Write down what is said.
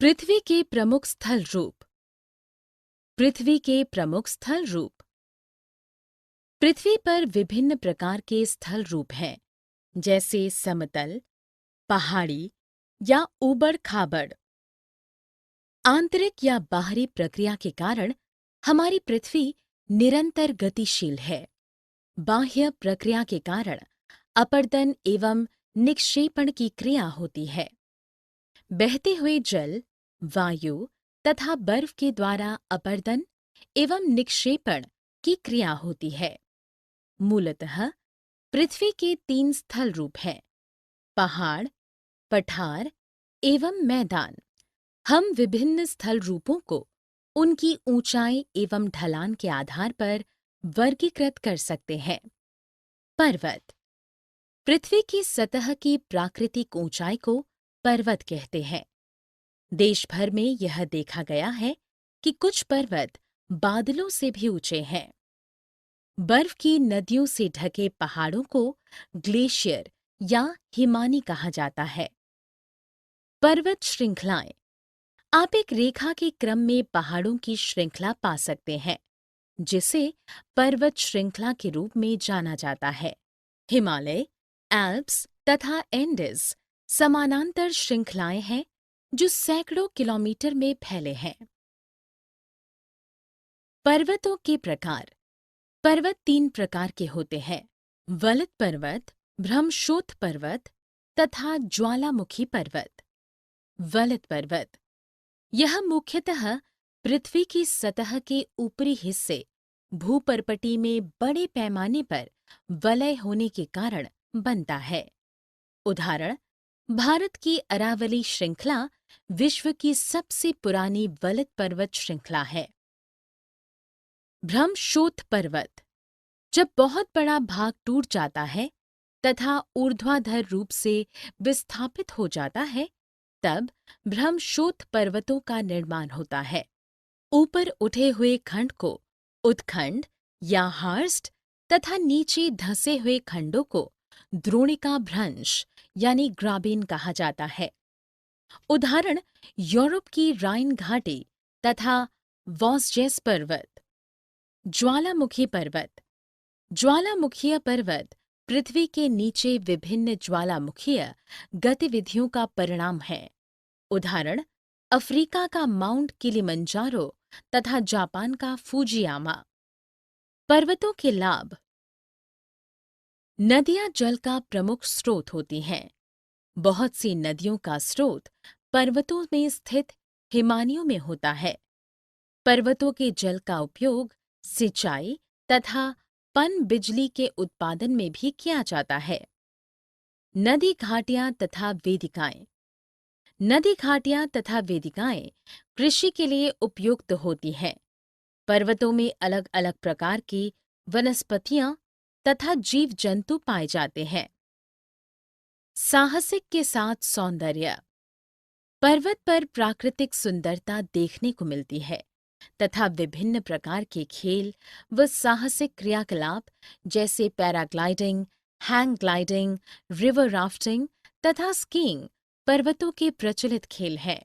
पृथ्वी के प्रमुख स्थल रूप। पृथ्वी के प्रमुख स्थल रूप। पृथ्वी पर विभिन्न प्रकार के स्थल रूप हैं, जैसे समतल, पहाड़ी या ऊबड़-खाबड़। आंतरिक या बाहरी प्रक्रिया के कारण हमारी पृथ्वी निरंतर गतिशील है। बाह्य प्रक्रिया के कारण अपरदन एवं निक्षेपण की क्रिया होती है। बहते हुए जल, वायु तथा बर्फ के द्वारा अपरदन एवं निक्षेपण की क्रिया होती है। मूलतः पृथ्वी के 3 स्थल रूप हैं: पहाड़, पठार एवं मैदान। हम विभिन्न स्थल रूपों को उनकी ऊंचाई एवं ढलान के आधार पर वर्गीकृत कर सकते हैं। पर्वत। पृथ्वी की सतह की प्राकृतिक ऊंचाई को पर्वत कहते हैं। देश भर में यह देखा गया है कि कुछ पर्वत बादलों से भी ऊंचे हैं। बर्फ की नदियों से ढके पहाड़ों को ग्लेशियर या हिमानी कहा जाता है। पर्वत श्रृंखलाएं। आप एक रेखा के क्रम में पहाड़ों की श्रृंखला पा सकते हैं, जिसे पर्वत श्रृंखला के रूप में जाना जाता है। हिमालय, एल्प्स तथा एंडीज समानांतर श्रृंखलाएं हैं जो सैकड़ों किलोमीटर में फैले हैं। पर्वतों के प्रकार। पर्वत 3 प्रकार के होते हैं: वलित पर्वत, भ्रमशोथ पर्वत तथा ज्वालामुखी पर्वत। वलित पर्वत यह मुख्यतः पृथ्वी की सतह के ऊपरी हिस्से भूपर्पटी में बड़े पैमाने पर वलय होने के कारण बनता है। उदाहरण: भारत की अरावली श्रृंखला विश्व की सबसे पुरानी वलित पर्वत श्रृंखला है। भ्रमशोथ पर्वत जब बहुत बड़ा भाग टूट जाता है तथा ऊर्ध्वाधर रूप से विस्थापित हो जाता है, तब भ्रमशोथ पर्वतों का निर्माण होता है। ऊपर उठे हुए खंड को उत्खंड या हार्स्ट तथा नीचे धंसे हुए खंडों को द्रोणिका भ्रंश यानी ग्राबेन कहा जाता है। उदाहरण: यूरोप की राइन घाटी तथा वॉसजेस पर्वत। ज्वालामुखी पर्वत। ज्वालामुखीय पर्वत पृथ्वी के नीचे विभिन्न ज्वालामुखीय गतिविधियों का परिणाम है। उदाहरण: अफ्रीका का माउंट किलिमंजारो तथा जापान का फूजियामा। पर्वतों के लाभ। नदियां जल का प्रमुख स्रोत होती हैं। बहुत सी नदियों का स्रोत पर्वतों में स्थित हिमानियों में होता है। पर्वतों के जल का उपयोग सिंचाई तथा पनबिजली के उत्पादन में भी किया जाता है। नदी घाटियां तथा वेदिकाएं। नदी घाटियां तथा वेदिकाएं कृषि के लिए उपयुक्त होती हैं। पर्वतों में अलग अलग प्रकार की वनस्पतियां तथा जीव जंतु पाए जाते हैं। साहसिक के साथ सौंदर्य। पर्वत पर प्राकृतिक सुंदरता देखने को मिलती है तथा विभिन्न प्रकार के खेल व साहसिक क्रियाकलाप जैसे paragliding, hang gliding, river rafting तथा स्कीइंग पर्वतों के प्रचलित खेल हैं।